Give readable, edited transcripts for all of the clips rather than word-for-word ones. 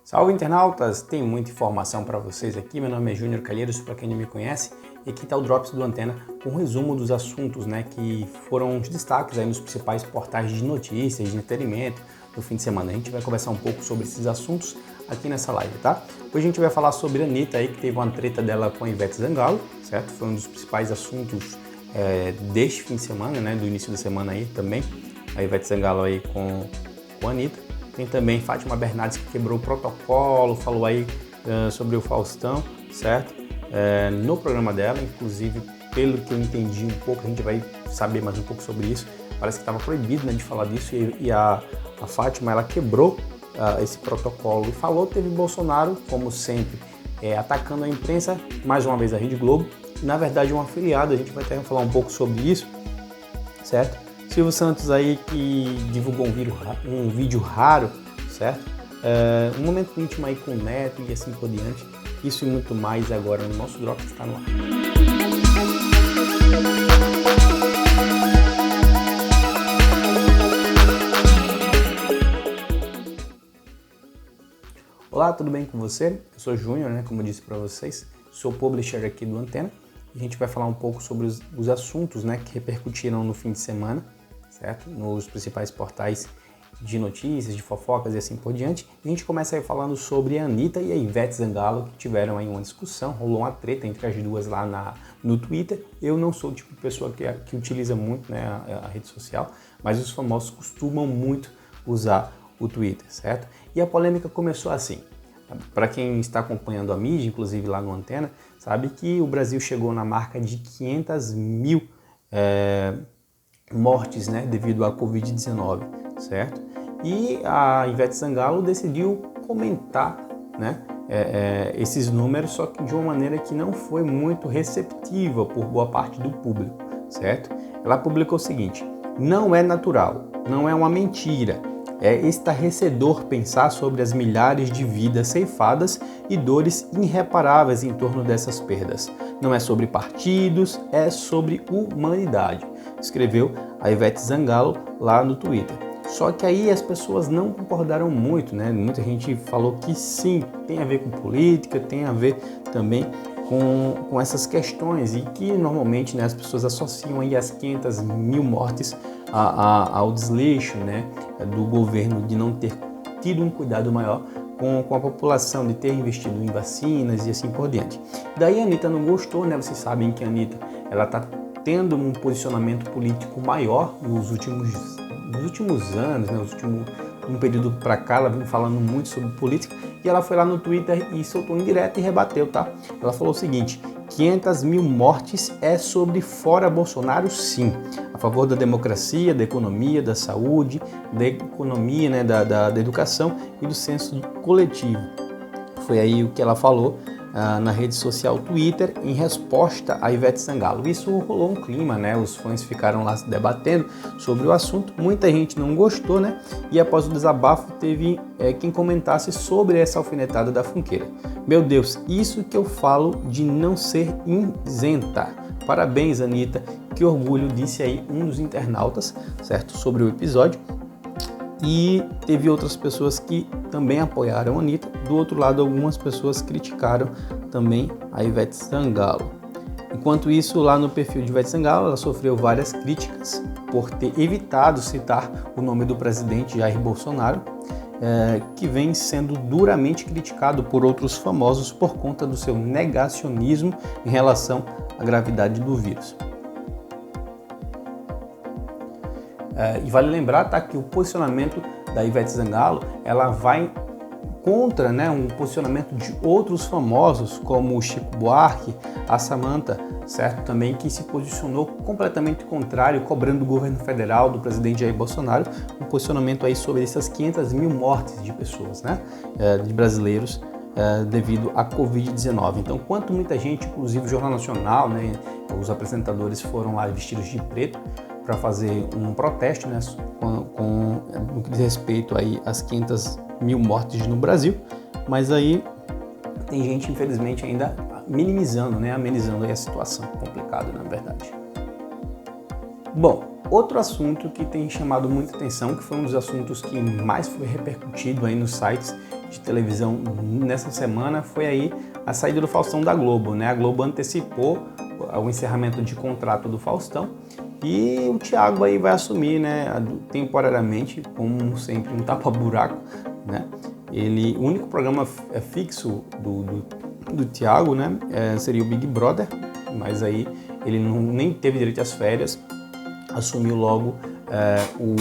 Salve internautas, tem muita informação para vocês aqui. Meu nome é Júnior Calheiros, para quem não me conhece, e aqui está o Drops do Antena com um resumo dos assuntos, que foram os destaques aí nos principais portais de notícias, de entretenimento do fim de semana. A gente vai conversar um pouco sobre esses assuntos aqui nessa live, tá? Hoje a gente vai falar sobre a Anitta aí, que teve uma treta dela com a Ivete Sangalo, certo? Foi um dos principais assuntos deste fim de semana, do início da semana aí também, a Ivete Sangalo aí com a Anitta. Tem também Fátima Bernardes, que quebrou o protocolo, falou aí sobre o Faustão, certo? No programa dela, inclusive, pelo que eu entendi um pouco, a gente vai saber mais um pouco sobre isso, parece que estava proibido de falar disso e a Fátima, ela quebrou esse protocolo e falou. Teve Bolsonaro, como sempre, atacando a imprensa, mais uma vez a Rede Globo, e, na verdade um afiliado, a gente vai até falar um pouco sobre isso, certo? Silvio Santos aí, que divulgou um vídeo raro, certo? Um momento íntimo aí com o Neto e assim por diante. Isso e muito mais agora no nosso Drops, está no ar. Olá, tudo bem com você? Eu sou Júnior, como eu disse para vocês, sou publisher aqui do Antena. E a gente vai falar um pouco sobre os assuntos, que repercutiram no fim de semana, certo? Nos principais portais de notícias, de fofocas e assim por diante. E a gente começa aí falando sobre a Anitta e a Ivete Sangalo, que tiveram aí uma discussão, rolou uma treta entre as duas lá no Twitter. Eu não sou o tipo de pessoa que utiliza muito a rede social, mas os famosos costumam muito usar o Twitter, certo? E a polêmica começou assim. Para quem está acompanhando a mídia, inclusive lá no Antena, sabe que o Brasil chegou na marca de 500 mil mortes devido à Covid-19, certo? E a Ivete Sangalo decidiu comentar esses números, só que de uma maneira que não foi muito receptiva por boa parte do público, certo? Ela publicou o seguinte: não é natural, não é uma mentira. É estarrecedor pensar sobre as milhares de vidas ceifadas e dores irreparáveis em torno dessas perdas. Não é sobre partidos, é sobre humanidade, escreveu a Ivete Sangalo lá no Twitter. Só que aí as pessoas não concordaram muito, Muita gente falou que sim, tem a ver com política, tem a ver também com essas questões, e que normalmente as pessoas associam aí as 500 mil mortes ao desleixo do governo de não ter tido um cuidado maior com a população, de ter investido em vacinas e assim por diante. Daí a Anitta não gostou, Vocês sabem que a Anitta está tendo um posicionamento político maior nos últimos anos, um período para cá, ela vem falando muito sobre política, e ela foi lá no Twitter e soltou indireta e rebateu, tá? Ela falou o seguinte: 500 mil mortes é sobre fora Bolsonaro, sim. A favor da democracia, da economia, da saúde, da economia, da educação e do senso coletivo. Foi aí o que ela falou na rede social Twitter, em resposta a Ivete Sangalo. Isso rolou um clima, os fãs ficaram lá se debatendo sobre o assunto, muita gente não gostou, e após o desabafo teve quem comentasse sobre essa alfinetada da funkeira. Meu Deus, isso que eu falo de não ser isenta. Parabéns, Anitta, que orgulho, disse aí um dos internautas, certo, sobre o episódio. E teve outras pessoas que também apoiaram a Anitta. Do outro lado, algumas pessoas criticaram também a Ivete Sangalo. Enquanto isso, lá no perfil de Ivete Sangalo, ela sofreu várias críticas por ter evitado citar o nome do presidente Jair Bolsonaro, que vem sendo duramente criticado por outros famosos por conta do seu negacionismo em relação à gravidade do vírus. E vale lembrar, que o posicionamento da Ivete Sangalo, ela vai contra um posicionamento de outros famosos, como o Chico Buarque, a Samantha, certo? Também, que se posicionou completamente contrário, cobrando do governo federal, do presidente Jair Bolsonaro, um posicionamento aí sobre essas 500 mil mortes de pessoas, de brasileiros, devido à Covid-19. Então, enquanto muita gente, inclusive o Jornal Nacional, os apresentadores foram lá vestidos de preto para fazer um protesto no que diz respeito aí às 500 mil mortes no Brasil, mas aí tem gente, infelizmente, ainda minimizando, amenizando aí a situação. Complicado, na verdade. Bom, outro assunto que tem chamado muita atenção, que foi um dos assuntos que mais foi repercutido aí nos sites de televisão nessa semana foi aí a saída do Faustão da Globo, né? A Globo antecipou o encerramento de contrato do Faustão e o Thiago aí vai assumir, né, temporariamente, como sempre, um tapa-buraco, né? O único programa fixo do Thiago, né, seria o Big Brother, mas aí ele nem teve direito às férias, assumiu logo o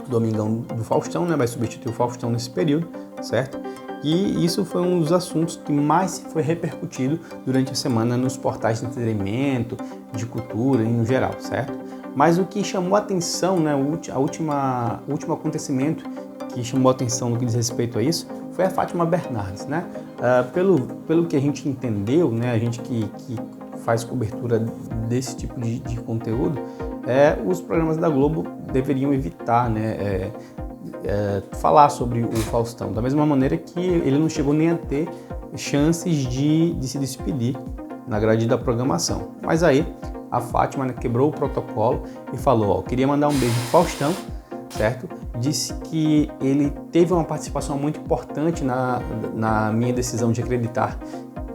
Domingão do Faustão, né? Vai substituir o Faustão nesse período, certo? E isso foi um dos assuntos que mais foi repercutido durante a semana nos portais de entretenimento, de cultura no geral, certo? Mas o que chamou a atenção, né, o último acontecimento que chamou a atenção no que diz respeito a isso, foi a Fátima Bernardes, né? Pelo que a gente entendeu, né, a gente que faz cobertura desse tipo de conteúdo, os programas da Globo deveriam evitar, né, falar sobre o Faustão, da mesma maneira que ele não chegou nem a ter chances de se despedir na grade da programação. Mas aí a Fátima, né, quebrou o protocolo e falou, queria mandar um beijo pro Faustão, certo? Disse que ele teve uma participação muito importante na minha decisão de acreditar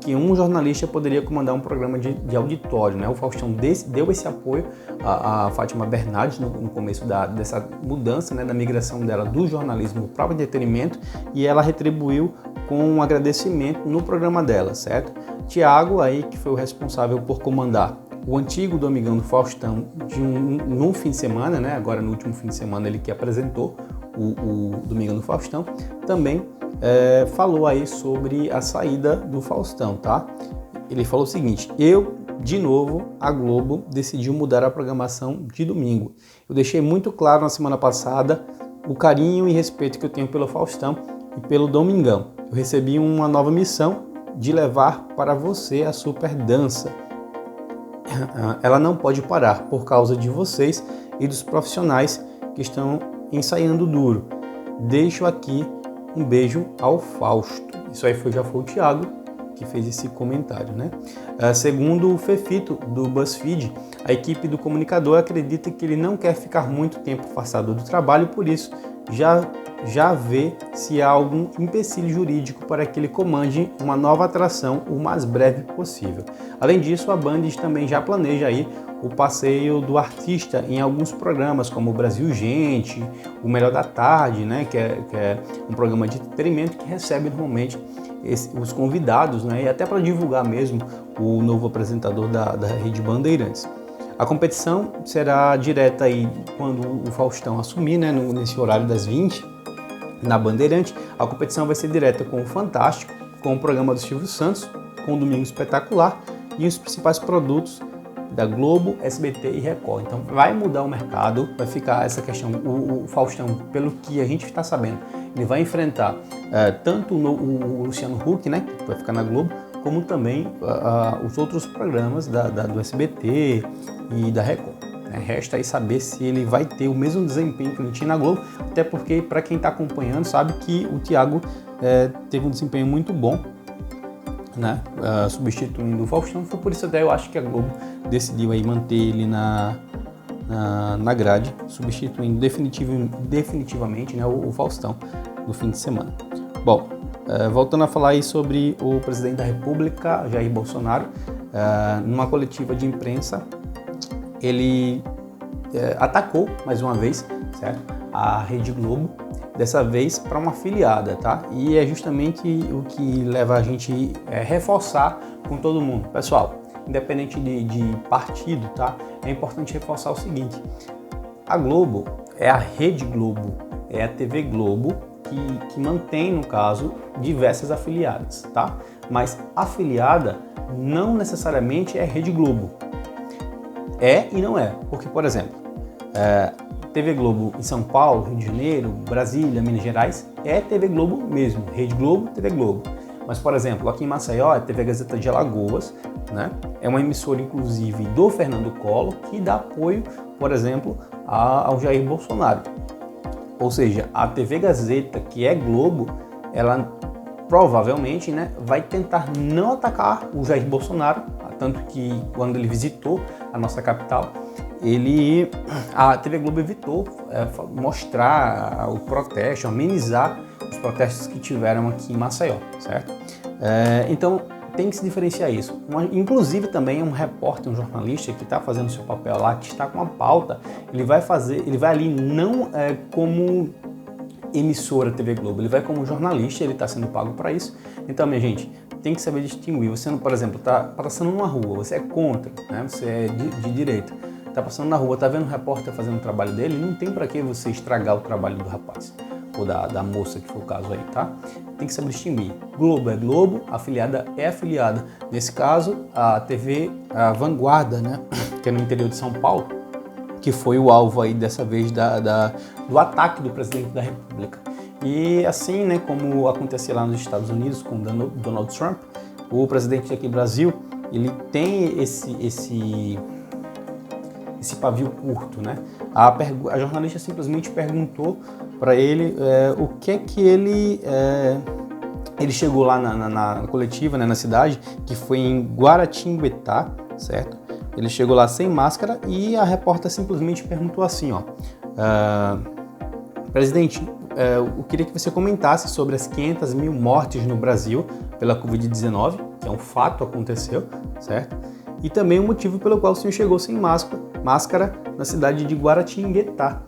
que um jornalista poderia comandar um programa de auditório, né? O Faustão deu esse apoio à Fátima Bernardes no começo dessa mudança, né, da migração dela do jornalismo para o entretenimento, e ela retribuiu com um agradecimento no programa dela, certo? Thiago aí, que foi o responsável por comandar o antigo Domingão do Faustão num fim de semana, né? Agora no último fim de semana ele que apresentou o Domingão do Faustão, também falou aí sobre a saída do Faustão, tá? Ele falou o seguinte: de novo, a Globo decidiu mudar a programação de domingo. Eu deixei muito claro na semana passada o carinho e respeito que eu tenho pelo Faustão e pelo Domingão. Eu recebi uma nova missão de levar para você a super dança. Ela não pode parar por causa de vocês e dos profissionais que estão ensaiando duro. Deixo aqui um beijo ao Fausto. Isso aí já foi o Thiago que fez esse comentário, né? Segundo o Fefito, do BuzzFeed, a equipe do comunicador acredita que ele não quer ficar muito tempo afastado do trabalho, por isso já vê se há algum empecilho jurídico para que ele comande uma nova atração o mais breve possível. Além disso, a Band também já planeja aí o passeio do artista em alguns programas, como o Brasil Gente, o Melhor da Tarde, né, que é um programa de entretenimento que recebe normalmente os convidados, né, e até para divulgar mesmo o novo apresentador da Rede Bandeirantes. A competição será direta aí quando o Faustão assumir, né, nesse horário das 20, na Bandeirante. A competição vai ser direta com o Fantástico, com o programa do Silvio Santos, com o Domingo Espetacular e os principais produtos da Globo, SBT e Record. Então vai mudar o mercado, vai ficar essa questão, o Faustão, pelo que a gente está sabendo, ele vai enfrentar tanto o Luciano Huck, né, que vai ficar na Globo, como também os outros programas do SBT e da Record. Resta aí saber se ele vai ter o mesmo desempenho que ele tinha na Globo, até porque, para quem está acompanhando, sabe que o Thiago teve um desempenho muito bom, né, substituindo o Faustão. Foi por isso até eu acho que a Globo decidiu aí manter ele na grade, substituindo definitivamente, né, o Faustão no fim de semana. Bom, voltando a falar aí sobre o presidente da República, Jair Bolsonaro, numa coletiva de imprensa, ele atacou mais uma vez, certo, a Rede Globo, dessa vez para uma afiliada, tá? E é justamente o que leva a gente a reforçar com todo mundo. Pessoal, independente de partido, tá? É importante reforçar o seguinte: a Globo é a Rede Globo, é a TV Globo que mantém, no caso, diversas afiliadas, tá? Mas afiliada não necessariamente é Rede Globo. É e não é, porque, por exemplo, TV Globo em São Paulo, Rio de Janeiro, Brasília, Minas Gerais, é TV Globo mesmo, Rede Globo, TV Globo. Mas, por exemplo, aqui em Maceió é TV Gazeta de Alagoas, né? É uma emissora, inclusive, do Fernando Collor, que dá apoio, por exemplo, ao Jair Bolsonaro. Ou seja, a TV Gazeta, que é Globo, ela provavelmente, né, vai tentar não atacar o Jair Bolsonaro, tanto que quando ele visitou a nossa capital, a TV Globo evitou mostrar o protesto, amenizar os protestos que tiveram aqui em Maceió, certo? Então tem que se diferenciar isso. Inclusive também um repórter, um jornalista que está fazendo seu papel lá, que está com uma pauta, ele vai ali não como emissora TV Globo, ele vai como jornalista, ele está sendo pago para isso. Então, minha gente, tem que saber distinguir. Você, por exemplo, está passando numa rua, você é contra, né? Você é de direita, está passando na rua, está vendo um repórter fazendo o trabalho dele, não tem para que você estragar o trabalho do rapaz ou da moça, que foi o caso aí, tá? Tem que saber distinguir. Globo é Globo, afiliada é afiliada. Nesse caso, a TV Vanguarda, né? Que é no interior de São Paulo, que foi o alvo aí dessa vez do ataque do presidente da República. E assim, né, como acontecia lá nos Estados Unidos com Donald Trump, o presidente aqui do Brasil, ele tem esse pavio curto, né? A jornalista simplesmente perguntou para ele o que é que ele chegou lá na coletiva, né, na cidade, que foi em Guaratinguetá, certo? Ele chegou lá sem máscara e a repórter simplesmente perguntou assim, ó, presidente, eu queria que você comentasse sobre as 500 mil mortes no Brasil pela Covid-19, que é um fato, aconteceu, certo? E também o motivo pelo qual o senhor chegou sem máscara na cidade de Guaratinguetá,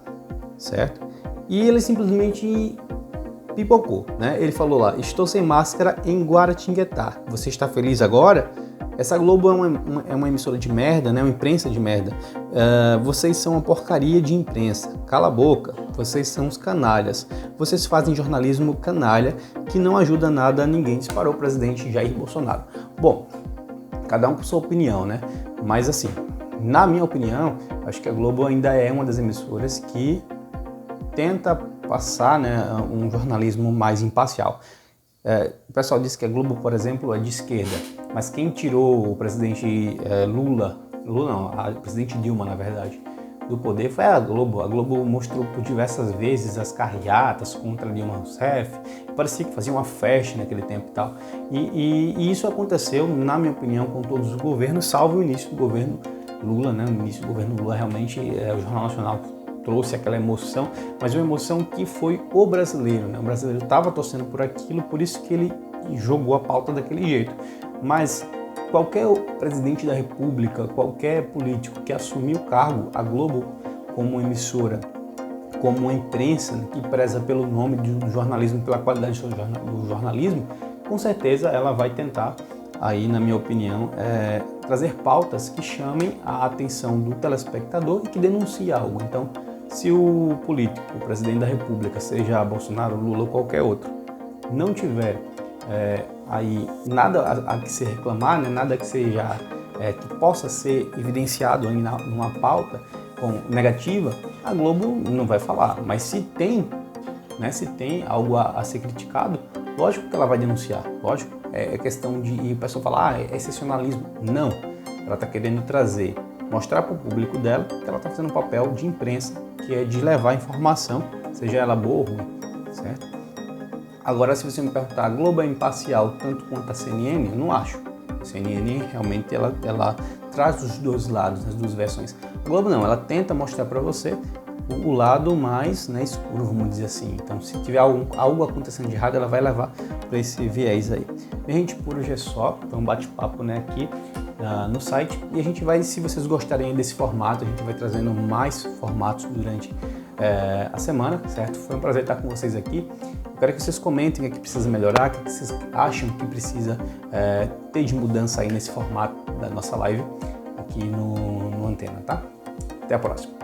certo? E ele simplesmente pipocou, né? Ele falou lá, estou sem máscara em Guaratinguetá, você está feliz agora? Essa Globo é uma emissora de merda, né? Uma imprensa de merda. Vocês são uma porcaria de imprensa. Cala a boca. Vocês são os canalhas. Vocês fazem jornalismo canalha que não ajuda nada a ninguém. Disparou o presidente Jair Bolsonaro. Bom, cada um com sua opinião, né? Mas assim, na minha opinião, acho que a Globo ainda é uma das emissoras que tenta passar, né, um jornalismo mais imparcial. O pessoal diz que a Globo, por exemplo, é de esquerda, mas quem tirou o presidente a presidente Dilma, na verdade, do poder foi a Globo. A Globo mostrou por diversas vezes as carreatas contra Dilma Rousseff, parecia que fazia uma festa naquele tempo e tal. E isso aconteceu, na minha opinião, com todos os governos, salvo o início do governo Lula, né? No início do governo Lula, realmente, o Jornal Nacional trouxe aquela emoção, mas uma emoção que foi o brasileiro, né? O brasileiro estava torcendo por aquilo, por isso que ele jogou a pauta daquele jeito. Mas qualquer presidente da República, qualquer político que assumir o cargo, a Globo, como emissora, como uma imprensa, né, que preza pelo nome do jornalismo, pela qualidade do jornalismo, com certeza ela vai tentar, aí, na minha opinião, trazer pautas que chamem a atenção do telespectador e que denunciem algo. Então, se o político, o presidente da República, seja Bolsonaro, Lula ou qualquer outro, não tiver aí nada a que se reclamar, né, nada que seja que possa ser evidenciado aí numa pauta negativa, a Globo não vai falar. Mas se tem, né, se tem algo a ser criticado, lógico que ela vai denunciar. Lógico, é questão de o pessoal falar, é excepcionalismo. Não, ela está querendo mostrar para o público dela que ela está fazendo um papel de imprensa, que é de levar informação, seja ela boa ou ruim, certo? Agora, se você me perguntar, a Globo é imparcial tanto quanto a CNN? Eu não acho. A CNN realmente ela traz os dois lados, as duas versões. A Globo não, ela tenta mostrar para você o lado mais, né, escuro, vamos dizer assim. Então, se tiver algo acontecendo de errado, ela vai levar para esse viés aí. Minha gente, por hoje é só. Então, um bate-papo, né, aqui no site. E a gente vai, se vocês gostarem desse formato, a gente vai trazendo mais formatos durante a semana, certo? Foi um prazer estar com vocês aqui. Eu quero que vocês comentem o que precisa melhorar, o que vocês acham que precisa ter de mudança aí nesse formato da nossa live aqui no Antena, tá? Até a próxima.